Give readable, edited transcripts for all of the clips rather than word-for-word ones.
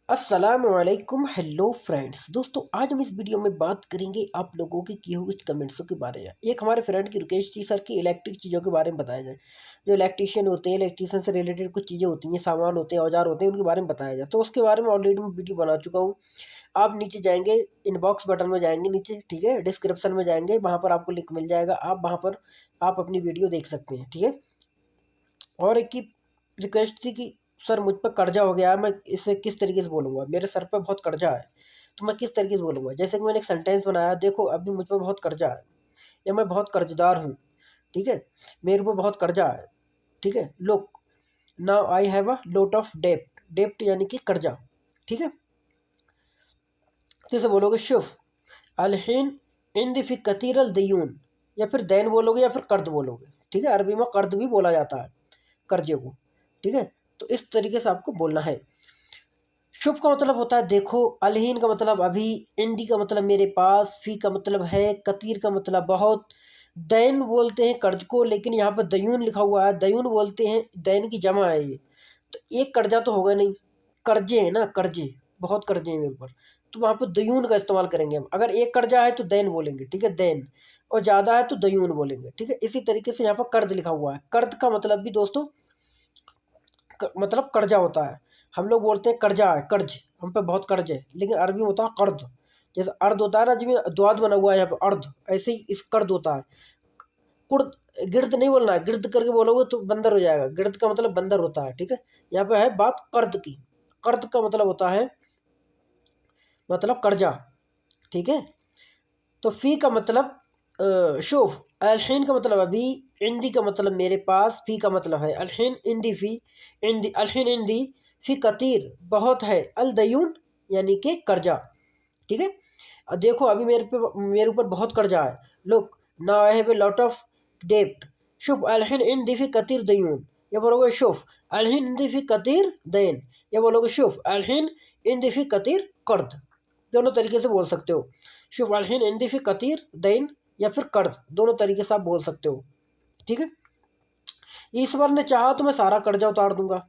अस्सलाम वालेकुम, hello friends. दोस्तों, आज हम इस वीडियो में बात करेंगे आप लोगों के किए हुए कमेंट्सों के बारे में। एक हमारे फ्रेंड की रिक्वेस्ट थी सर कि इलेक्ट्रिक चीज़ों के बारे में बताया जाए। जो इलेक्ट्रिशियन होते हैं, इलेक्ट्रिशियन से रिलेटेड कुछ चीज़ें होती हैं, सामान होते हैं, औजार होते हैं, उनके बारे में बताया जाए। तो उसके बारे में ऑलरेडी मैं वीडियो बना चुका हूँ। आप नीचे जाएंगे, इनबॉक्स बटन में जाएंगे नीचे, ठीक है, डिस्क्रिप्शन में जाएंगे, वहाँ पर आपको लिंक मिल जाएगा। आप वहाँ पर आप अपनी वीडियो देख सकते हैं, ठीक है। और एक की रिक्वेस्ट थी कि सर मुझ पर कर्जा हो गया है, मैं इसे किस तरीके से बोलूँगा, मेरे सर पे बहुत कर्जा है, तो मैं किस तरीके से बोलूँगा। जैसे कि मैंने एक सेंटेंस बनाया, देखो अभी मुझ पर बहुत कर्जा है, या मैं बहुत कर्जदार हूँ, ठीक है, मेरे ऊपर बहुत कर्जा है, ठीक है। Look now I have a lot of डेप्ट, डेप्ट यानी कि कर्जा, ठीक है। जैसे बोलोगे शुफ अलहीन इंदिफी कतीर अल दयून, या फिर दैन बोलोगे या फिर कर्द बोलोगे, ठीक है। अरबी में कर्द भी बोला जाता है कर्जे को, ठीक है। तो इस तरीके से आपको बोलना है। शुभ का मतलब होता है देखो, अलहीन का मतलब अभी, इंडी का मतलब मेरे पास, फी का मतलब है, कतीर का मतलब बहुत, दैन बोलते हैं कर्ज को, लेकिन यहाँ पर दयून लिखा हुआ है, दयून बोलते हैं, दैन की जमा है ये। तो एक कर्जा तो होगा नहीं, कर्जे है ना, कर्जे, बहुत कर्जे हैं मेरे ऊपर, तो वहाँ पर दयून का इस्तेमाल करेंगे हम। अगर एक कर्जा है तो दैन बोलेंगे, ठीक है, दैन, और ज़्यादा है तो दयून बोलेंगे, ठीक है। इसी तरीके से यहाँ पर कर्ज लिखा हुआ है। कर्ज का मतलब भी दोस्तों मतलब कर्जा होता है। हम लोग बोलते हैं कर्जा है, कर्ज, हम पे बहुत कर्ज है, लेकिन अरबी में होता है कर्द। जैसे अर्द होता है ना, जिसमें द्वाद बना हुआ है यहाँ पे अर्द, ऐसे ही इस कर्द होता है। कुर्द, गिर्द नहीं बोलना है, गिर्द करके बोलोगे तो बंदर हो जाएगा। गिर्द का मतलब बंदर होता है, ठीक है। यहाँ पे है बात कर्द की। कर्द का मतलब होता है मतलब कर्जा, ठीक है। तो फी का मतलब शोफ, अलहीन का मतलब अभी, इंदी का मतलब मेरे पास, फी का मतलब है अलहीन इंदी फी, इंदी अलहीन इंदी फी कतीर बहुत है, अल दयून यानी कि कर्जा, ठीक है। अब देखो अभी मेरे ऊपर बहुत कर्जा है। Look now I have a lot of डेब्ट, शुफ अलहीन इंदी फी कतीर दयून, ये बोलोगे शुफ अलहीन इंदी फी कतीर दैन, ये बोलोगे शुफ अलहीन इंदी फी कतीर कर्द। दोनों तरीके से बोल सकते हो। शुफ अलहीन इंदी फी कतीर दैन या फिर कर्ज, दोनों तरीके से आप बोल सकते हो, ठीक है। ईश्वर ने चाहा तो मैं सारा कर्जा उतार दूंगा।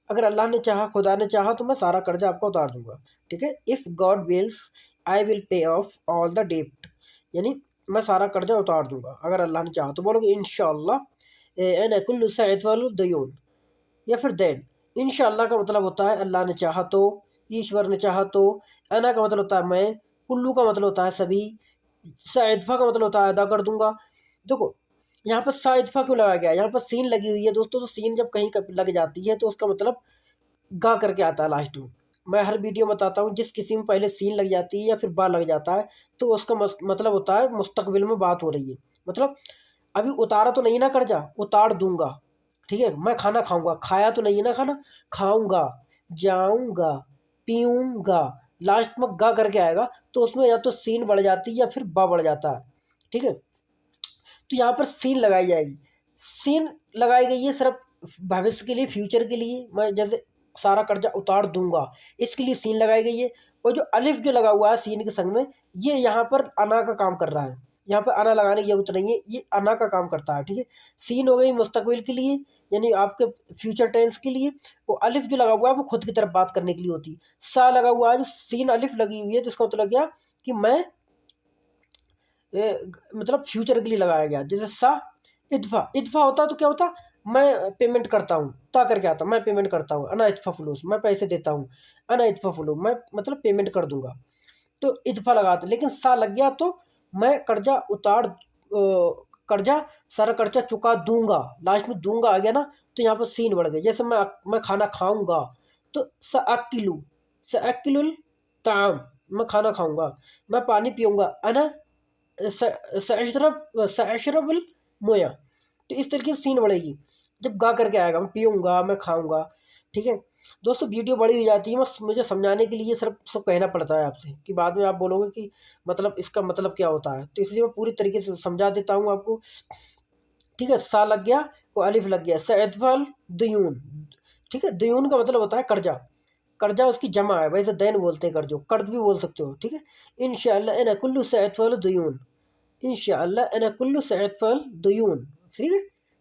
अगर अल्लाह ने चाहा, खुदा ने चाहा, तो मैं सारा कर्जा आपका उतार दूंगा, ठीक है। If God wills I will pay off all the डेप्ट, यानी मैं सारा कर्जा उतार दूंगा अगर अल्लाह ने चाहा। तो बोलोगे इंशाअल्लाह एन कुल्लु सअद वल दयून, या फिर देन। इंशाअल्लाह का मतलब होता है अल्लाह ने चाहा तो, ईश्वर ने चाहा तो, अना का मतलब होता है मैं, कुल्लू का मतलब होता है सभी, साइदफा का मतलब होता है अदा कर दूंगा। देखो यहाँ पर साइदफा क्यों लगाया गया है, यहाँ पर सीन लगी हुई है दोस्तों। तो सीन जब कहीं लग जाती है तो उसका मतलब गा करके आता है लास्ट में। मैं हर वीडियो में बताता हूँ, जिस किसी में पहले सीन लग जाती है या फिर बा लग जाता है तो उसका मतलब होता है मुस्तकबिल में बात हो रही है। मतलब अभी उतारा तो नहीं ना कर्जा, उतार दूंगा, ठीक है। मैं खाना खाऊंगा, खाया तो नहीं है ना खाना, खाऊंगा, जाऊंगा, पीऊंगा, लास्ट में गा करके आएगा तो उसमें या तो सीन बढ़ जाती है या फिर बा बढ़ जाता है, ठीक है। तो यहाँ पर सीन लगाई जाएगी। सीन लगाई गई है सिर्फ भविष्य के लिए, फ्यूचर के लिए। मैं जैसे सारा कर्जा उतार दूंगा, इसके लिए सीन लगाई गई है। और जो अलिफ जो लगा हुआ है सीन के संग में, ये यहाँ पर अना का काम कर रहा है। यहाँ पर अना लगाने की जरूरत नहीं है, ये अना का काम करता है, ठीक है। सीन हो गई मुस्तकबिल के लिए, यानी आपके फ्यूचर टेंस के लिए। वो अलिफ जो लगा हुआ है वो खुद की तरफ बात करने के लिए होती है। सा लगा हुआ है, जो सीन अलिफ लगी हुई है, तो इसका मतलब क्या कि मैं मतलब फ्यूचर के लिए लगाया गया। जैसे सा इतफा, इतफा होता तो क्या होता, मैं पेमेंट करता हूँ, ता करके आता मैं पेमेंट करता हूँ, अना इतफा फलूस मैं पैसे देता हूँ, अना इतफा फलू मैं मतलब पेमेंट कर दूंगा, तो इतफा लगाता। लेकिन सा लग गया तो मैं कर्जा उतार कर्जा, सारा कर्जा चुका दूंगा, लास्ट में दूंगा आ गया ना, तो यहाँ पर सीन बढ़ गई। जैसे मैं खाना खाऊंगा तो सअकिलु, सअकिलुल ताम, मैं खाना खाऊंगा। मैं पानी पीऊंगा, अना सअशरबुल मोया। तो इस तरीके से सीन बढ़ेगी जब गा करके आएगा, मैं पीऊँगा, मैं खाऊँगा, ठीक है। दोस्तों वीडियो बड़ी हो जाती है, बस मुझे समझाने के लिए सिर्फ सब कहना पड़ता है आपसे, कि बाद में आप बोलोगे कि मतलब इसका मतलब क्या होता है। तो इसलिए मैं पूरी तरीके से समझा देता हूँ आपको, ठीक है। सा लग गया, वो अलिफ लग गया, सैदफल दयून, ठीक है। दयून का मतलब होता है कर्जा, कर्जा उसकी जमा है, वैसे दैन बोलते हैं कर्जो, कर्ज भी बोल सकते हो, ठीक है। इंशाअल्लाह अना कुल्लु सैदफल दयून, इंशाअल्लाह अना कुल्लु सैदफल दयून, ठीक है।